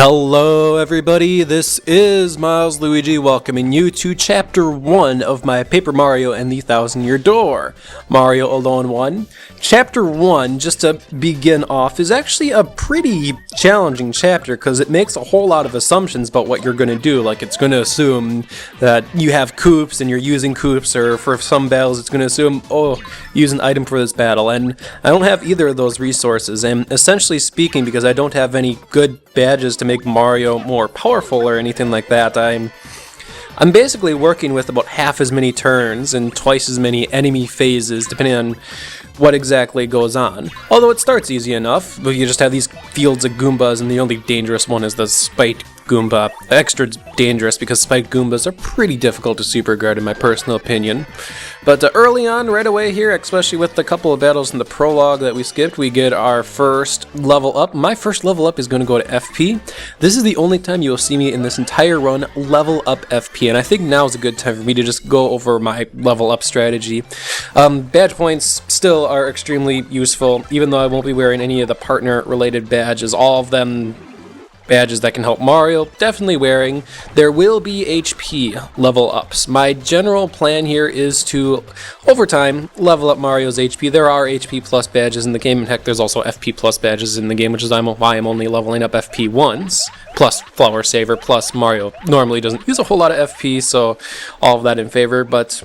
Hello everybody, this is Miles Luigi welcoming you to Chapter 1 of my Paper Mario and the Thousand Year Door, Mario Alone 1. Chapter 1, just to begin off, is actually a pretty challenging chapter because it makes a whole lot of assumptions about what you're going to do. Like, it's going to assume that you have Koops and you're using Koops, or for some battles it's going to assume, oh, use an item for this battle, and I don't have either of those resources, and essentially speaking, because I don't have any good badges to make Mario more powerful or anything like that, I'm basically working with about half as many turns and twice as many enemy phases, depending on what exactly goes on. Although it starts easy enough, but you just have these fields of Goombas, and the only dangerous one is the spiked Goomba. Extra dangerous because spiked Goombas are pretty difficult to superguard in my personal opinion. But early on, right away here, especially with the couple of battles in the prologue that we skipped, we get our first level up. My first level up is going to go to FP. This is the only time you will see me in this entire run level up FP, and I think now is a good time for me to just go over my level up strategy. Badge points still are extremely useful, even though I won't be wearing any of the partner-related badges. All of them badges that can help Mario, definitely wearing. There will be HP level ups. My general plan here is to, over time, level up Mario's HP. There are HP plus badges in the game, and heck, there's also FP plus badges in the game, which is why I'm only leveling up FP once, plus Flower Saver, plus Mario normally doesn't use a whole lot of FP, so all of that in favor, but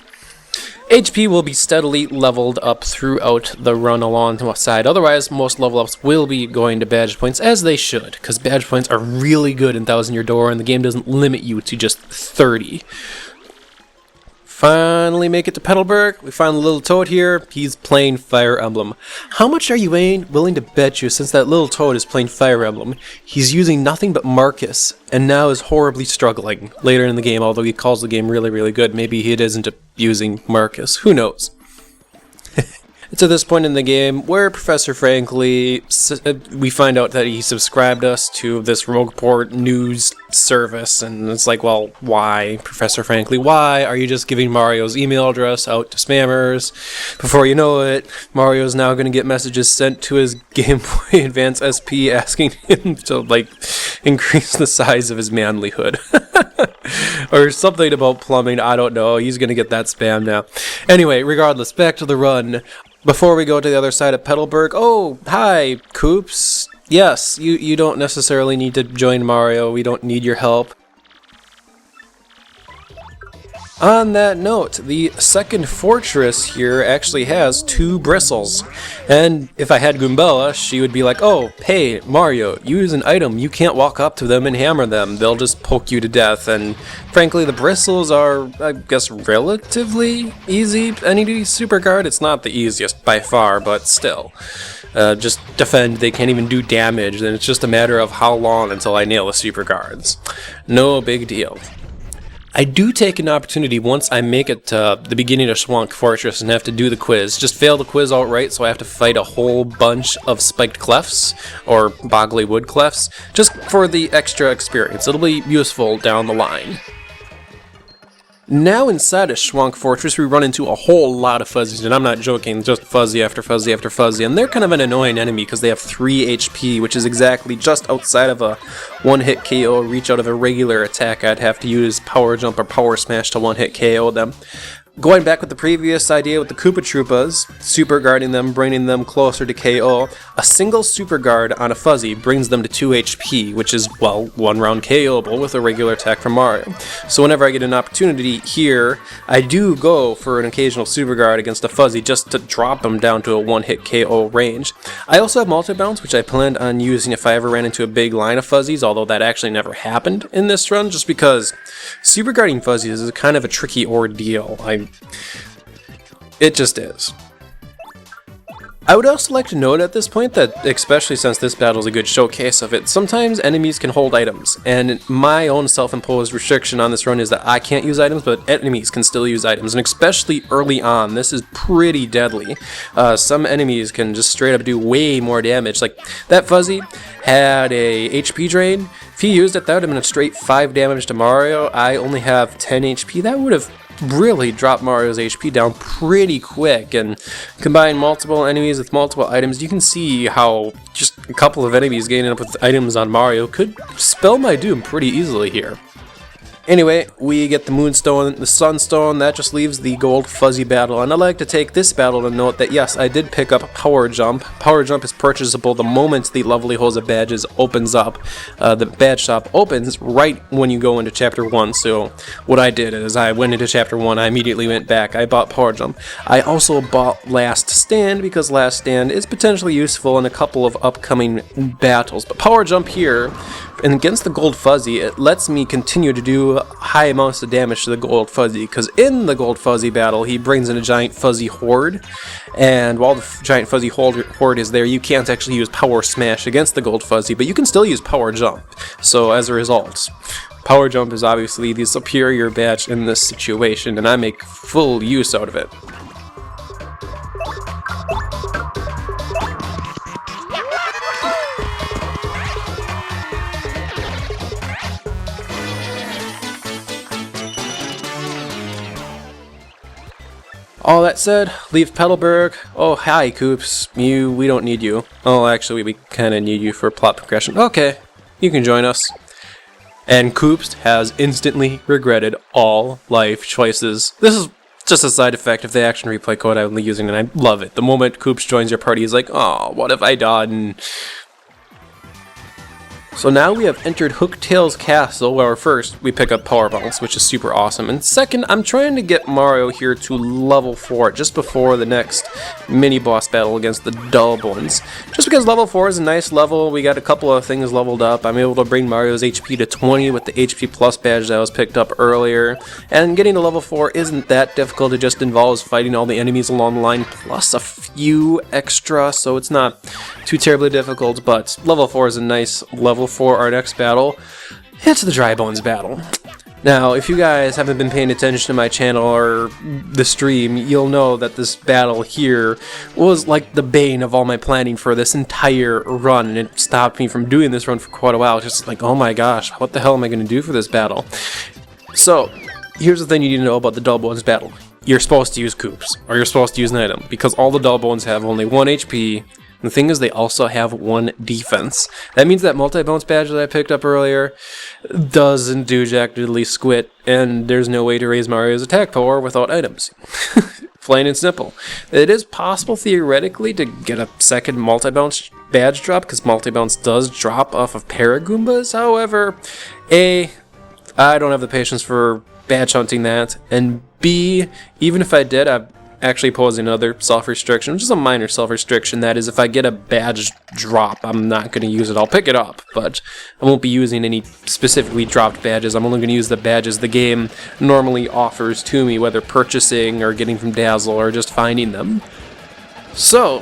HP will be steadily leveled up throughout the run along the side. Otherwise, most level ups will be going to badge points, as they should, because badge points are really good in Thousand Year Door, and the game doesn't limit you to just 30. Finally make it to Petalburg. We find the little toad here. He's playing Fire Emblem. How much are you willing to bet you, since that little toad is playing Fire Emblem, he's using nothing but Marcus, and now is horribly struggling later in the game, although he calls the game really, really good. Maybe he isn't using Marcus. Who knows? It's at this point in the game where Professor Frankly, we find out that he subscribed us to this Rogueport news service, and it's like, well, why, Professor Frankly, why are you just giving Mario's email address out to spammers? Before you know it, Mario's now going to get messages sent to his Game Boy Advance SP asking him to, like, increase the size of his manlyhood. Or something about plumbing, I don't know, he's going to get that spam now. Anyway, regardless, back to the run. Before we go to the other side of Petalburg, oh, hi, Koops. Yes, you don't necessarily need to join Mario, we don't need your help. On that note, the second fortress here actually has 2 bristles, and if I had Goombella, she would be like, oh, hey, Mario, use an item, you can't walk up to them and hammer them, they'll just poke you to death, and frankly, the bristles are, I guess, relatively easy. Any super guard, it's not the easiest by far, but still. Just defend, they can't even do damage, and it's just a matter of how long until I nail the super guards. No big deal. I do take an opportunity once I make it to the beginning of Schwank Fortress and have to do the quiz. Just fail the quiz outright, so I have to fight a whole bunch of spiked clefts, or boggly wood clefts, just for the extra experience. It'll be useful down the line. Now inside of Schwank Fortress, we run into a whole lot of fuzzies, and I'm not joking, just fuzzy after fuzzy after fuzzy, and they're kind of an annoying enemy because they have 3 HP, which is exactly just outside of a one-hit KO reach out of a regular attack. I'd have to use Power Jump or Power Smash to one-hit KO them. Going back with the previous idea with the Koopa Troopas, super guarding them, bringing them closer to KO, a single super guard on a fuzzy brings them to 2 HP, which is, well, 1 round KOable with a regular attack from Mario. So whenever I get an opportunity here, I do go for an occasional super guard against a fuzzy just to drop them down to a one-hit KO range. I also have multi-bounce, which I planned on using if I ever ran into a big line of fuzzies, although that actually never happened in this run, just because super guarding fuzzies is kind of a tricky ordeal. It just is. I would also like to note at this point that, especially since this battle is a good showcase of it, sometimes enemies can hold items, and my own self-imposed restriction on this run is that I can't use items, but enemies can still use items, and especially early on, this is pretty deadly. Some enemies can just straight up do way more damage. Like, that fuzzy had a HP drain. If he used it, that would have been a straight 5 damage to Mario. I only have 10 HP. That would have really drop Mario's HP down pretty quick, and combine multiple enemies with multiple items. You can see how just a couple of enemies gaining up with items on Mario could spell my doom pretty easily here. Anyway, we get the Moonstone, the Sunstone. That just leaves the Gold Fuzzy battle, and I'd like to take this battle to note that yes, I did pick up Power Jump. Power Jump is purchasable the moment the Lovely Hose of Badges opens up. The badge shop opens right when you go into Chapter 1, so what I did is I went into Chapter 1, I immediately went back, I bought Power Jump. I also bought Last Stand, because Last Stand is potentially useful in a couple of upcoming battles, but Power Jump here, and against the Gold Fuzzy, it lets me continue to do high amounts of damage to the Gold Fuzzy, because in the Gold Fuzzy battle, he brings in a giant fuzzy horde, and while the giant fuzzy horde is there, you can't actually use Power Smash against the Gold Fuzzy, but you can still use Power Jump. So as a result, Power Jump is obviously the superior badge in this situation, and I make full use out of it. All that said, leave Petalburg. Oh, hi, Koops. We don't need you. Oh, actually, we kind of need you for plot progression. Okay, you can join us. And Koops has instantly regretted all life choices. This is just a side effect of the action replay code I'm using, and I love it. The moment Koops joins your party, he's like, oh, what have I done? So now we have entered Hooktail's castle, where first we pick up Power Bounce, which is super awesome, and second, I'm trying to get Mario here to level 4 just before the next mini-boss battle against the Dull Bones. Just because level 4 is a nice level, we got a couple of things leveled up. I'm able to bring Mario's HP to 20 with the HP Plus badge that was picked up earlier, and getting to level 4 isn't that difficult. It just involves fighting all the enemies along the line, plus a few extra, so it's not too terribly difficult, but level 4 is a nice level for our next battle. It's the Dry Bones battle. Now, if you guys haven't been paying attention to my channel or the stream, you'll know that this battle here was like the bane of all my planning for this entire run, and it stopped me from doing this run for quite a while. Just like, oh my gosh, what the hell am I going to do for this battle? So, here's the thing you need to know about the Dull Bones battle. You're supposed to use Koops, or you're supposed to use an item, because all the Dull Bones have only 1 HP. The thing is, they also have 1 defense. That means that multi-bounce badge that I picked up earlier doesn't do jack diddly squit, and there's no way to raise Mario's attack power without items. Plain and simple. It is possible, theoretically, to get a second multi-bounce badge drop, because multi-bounce does drop off of Paragoombas. However, A, I don't have the patience for badge hunting that, and B, even if I did, I've actually posing another self-restriction, which is a minor self-restriction. That is, if I get a badge drop, I'm not going to use it. I'll pick it up, but I won't be using any specifically dropped badges. I'm only going to use the badges the game normally offers to me, whether purchasing or getting from Dazzle or just finding them. So,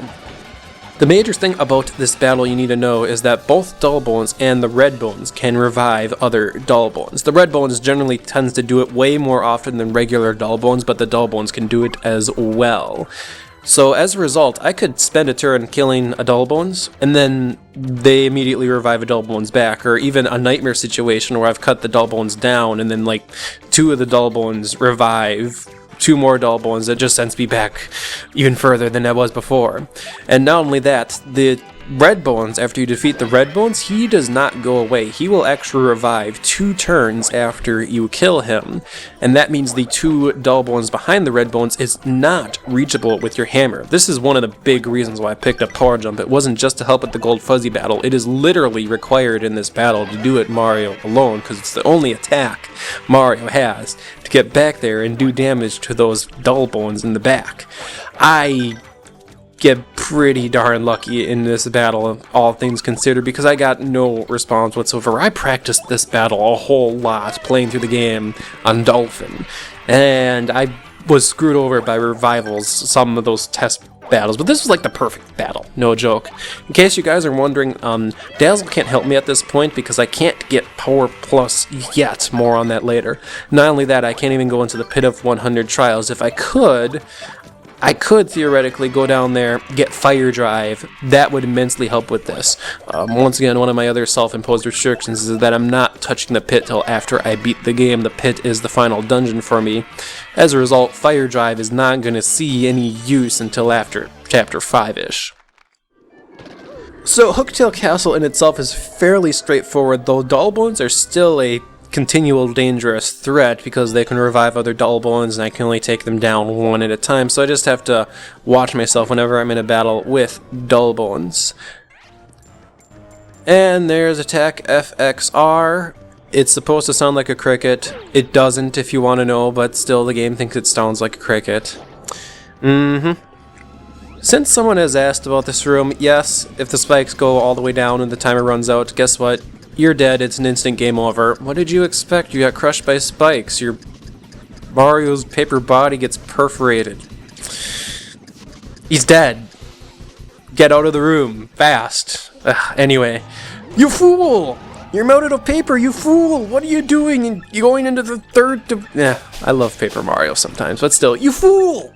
the major thing about this battle you need to know is that both Dull Bones and the Red Bones can revive other Dull Bones. The Red Bones generally tends to do it way more often than regular Dull Bones, but the Dull Bones can do it as well. So as a result, I could spend a turn killing a Dull Bones, and then they immediately revive a Dull Bones back, or even a Nightmare situation where I've cut the Dull Bones down, and then like 2 of the Dull Bones revive 2 more Dull Bones. That just sends me back even further than I was before. And not only that, the Red Bones, after you defeat the Red Bones, he does not go away. He will actually revive 2 turns after you kill him, and that means the 2 Dull Bones behind the Red Bones is not reachable with your hammer. This is one of the big reasons why I picked up Power Jump. It wasn't just to help with the Gold Fuzzy battle. It is literally required in this battle to do it Mario alone, because it's the only attack Mario has to get back there and do damage to those Dull Bones in the back. I get pretty darn lucky in this battle, all things considered, because I got no response whatsoever. I practiced this battle a whole lot playing through the game on Dolphin, and I was screwed over by revivals, some of those test battles, but this was like the perfect battle, no joke. In case you guys are wondering, Dazzle can't help me at this point because I can't get Power Plus yet. More on that later. Not only that, I can't even go into the Pit of 100 Trials. If I could, I could theoretically go down there, get Fire Drive. That would immensely help with this. Once again, one of my other self-imposed restrictions is that I'm not touching the pit till after I beat the game. The pit is the final dungeon for me. As a result, Fire Drive is not going to see any use until after Chapter 5-ish. So Hooktail Castle in itself is fairly straightforward, though Dullbones are still a continual dangerous threat because they can revive other Dullbones and I can only take them down one at a time, so I just have to watch myself whenever I'm in a battle with Dullbones. And there's attack FXR. It's supposed to sound like a cricket. It doesn't, if you want to know, but still the game thinks it sounds like a cricket. Since someone has asked about this room, yes, if the spikes go all the way down and the timer runs out, guess what? You're dead, it's an instant game over. What did you expect? You got crushed by spikes. Your Mario's paper body gets perforated. He's dead. Get out of the room, fast. Anyway. You fool! You're mounted of paper, you fool! What are you doing? You going into the third... I love Paper Mario sometimes, but still, you fool!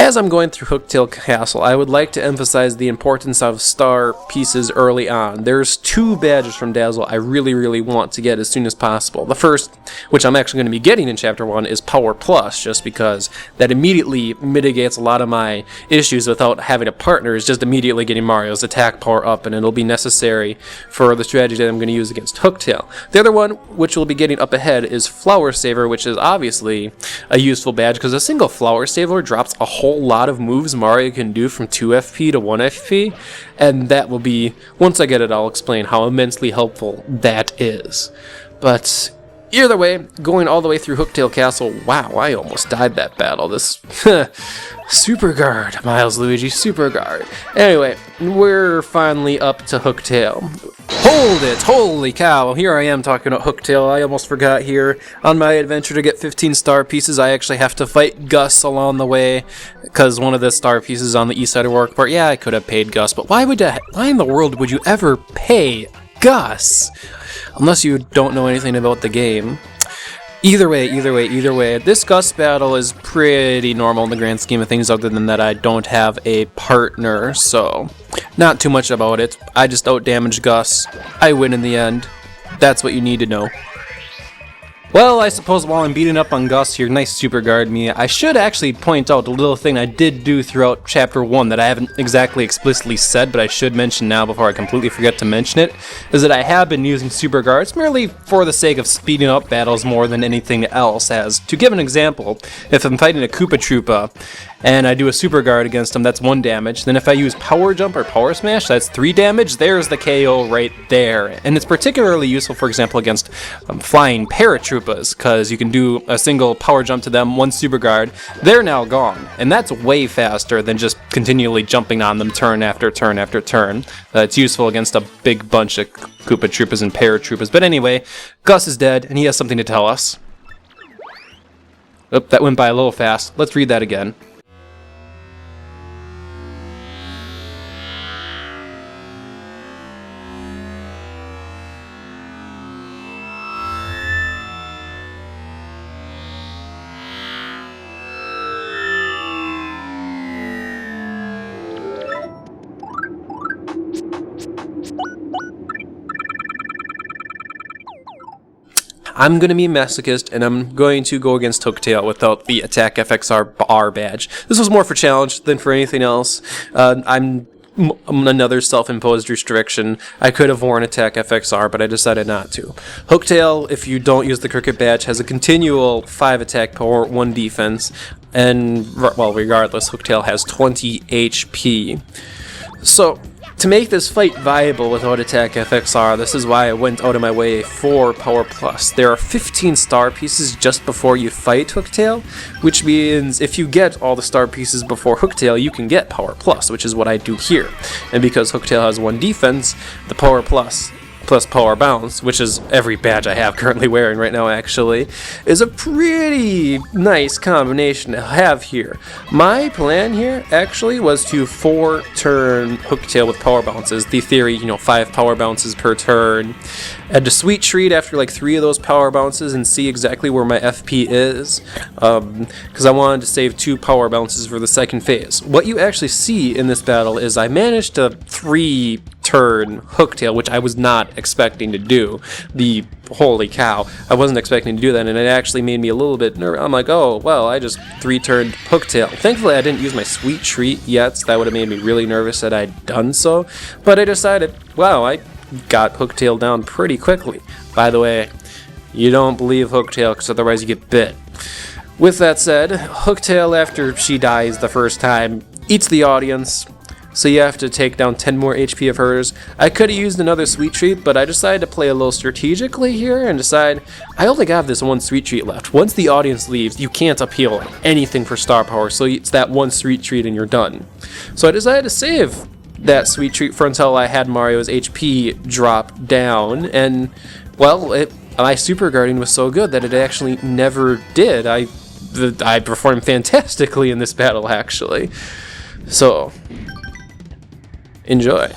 As I'm going through Hooktail Castle, I would like to emphasize the importance of star pieces early on. There's 2 badges from Dazzle I really want to get as soon as possible. The first, which I'm actually going to be getting in Chapter 1, is Power Plus, just because that immediately mitigates a lot of my issues without having a partner, is just immediately getting Mario's attack power up, and it'll be necessary for the strategy that I'm going to use against Hooktail. The other one, which we'll be getting up ahead, is Flower Saver, which is obviously a useful badge, because a single Flower Saver drops a whole lot of moves Mario can do from 2 FP to 1 FP, and that will be, once I get it, I'll explain how immensely helpful that is. But either way, going all the way through Hooktail Castle, wow, I almost died that battle. This Super Guard, Miles Luigi, Super Guard. Anyway, we're finally up to Hooktail. Hold it! Holy cow! Here I am talking about Hooktail. I almost forgot here. On my adventure to get 15 star pieces, I actually have to fight Gus along the way, because one of the star pieces is on the east side of Workport. Yeah, I could have paid Gus, but why in the world would you ever pay Gus? Unless you don't know anything about the game. Either way, this Gus battle is pretty normal in the grand scheme of things, other than that I don't have a partner, so not too much about it. I just outdamage Gus. I win in the end. That's what you need to know. Well, I suppose while I'm beating up on Gus here, nice super guard me, I should actually point out a little thing I did do throughout Chapter 1 that I haven't exactly explicitly said, but I should mention now before I completely forget to mention it, is that I have been using super guards merely for the sake of speeding up battles more than anything else. As, to give an example, if I'm fighting a Koopa Troopa and I do a super guard against him, that's 1 damage. Then if I use power jump or power smash, that's 3 damage. There's the KO right there. And it's particularly useful, for example, against flying paratroopas, because you can do a single power jump to them, 1 super guard, they're now gone. And that's way faster than just continually jumping on them turn after turn after turn. It's useful against a big bunch of Koopa Troopas and paratroopers. But anyway, Gus is dead, and he has something to tell us. Oop, that went by a little fast. Let's read that again. I'm going to be a masochist, and I'm going to go against Hooktail without the attack FXR badge. This was more for challenge than for anything else. I'm another self-imposed restriction. I could have worn attack FXR, but I decided not to. Hooktail, if you don't use the cricket badge, has a continual 5 attack power, 1 defense, and, well, regardless, Hooktail has 20 HP. So, to make this fight viable without attack FXR, this is why I went out of my way for Power Plus. There are 15 star pieces just before you fight Hooktail, which means if you get all the star pieces before Hooktail, you can get Power Plus, which is what I do here. And because Hooktail has 1 defense, the Power Plus plus power bounce, which is every badge I have currently wearing right now actually, is a pretty nice combination to have here. My plan here actually was to 4-turn Hooktail with power bounces. The theory, 5 power bounces per turn. And to Sweet Treat after like 3 of those power bounces and see exactly where my FP is, because I wanted to save 2 power bounces for the second phase. What you actually see in this battle is I managed to 3-turn Hooktail, which I was not expecting to do. Holy cow, I wasn't expecting to do that, and it actually made me a little bit nervous. I'm like, oh, well, I just 3-turned Hooktail. Thankfully, I didn't use my Sweet Treat yet, so that would have made me really nervous that I'd done so. But I decided, wow, I got Hooktail down pretty quickly. By the way, you don't believe Hooktail, because otherwise you get bit. With that said, Hooktail, after she dies the first time, eats the audience, so you have to take down 10 more HP of hers. I could have used another Sweet Treat, but I decided to play a little strategically here and decide I only got this one Sweet Treat left. Once the audience leaves, you can't appeal anything for star power, so it's that one Sweet Treat and you're done. So I decided to save that Sweet Treat for until I had Mario's HP drop down, and well, my super guarding was so good that it actually never did. I performed fantastically in this battle actually. So enjoy.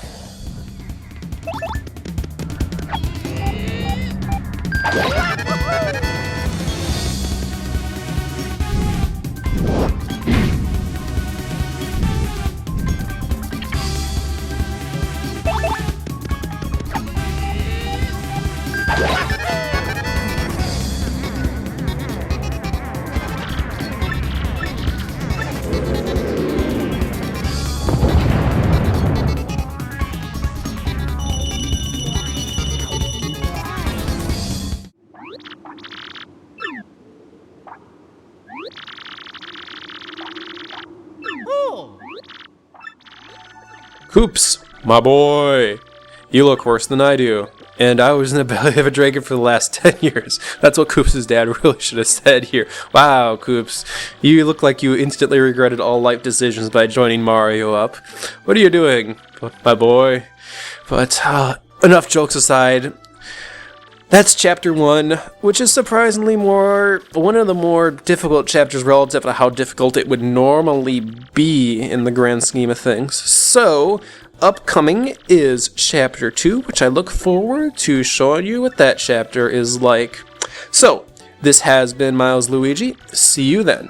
Koops, my boy, you look worse than I do, and I was in the belly of a dragon for the last 10 years. That's what Koops' dad really should have said here. Wow, Koops, you look like you instantly regretted all life decisions by joining Mario up. What are you doing, my boy? But enough jokes aside, that's chapter 1, which is surprisingly one of the more difficult chapters relative to how difficult it would normally be in the grand scheme of things. So, upcoming is chapter 2, which I look forward to showing you what that chapter is like. So, this has been Miles Luigi. See you then.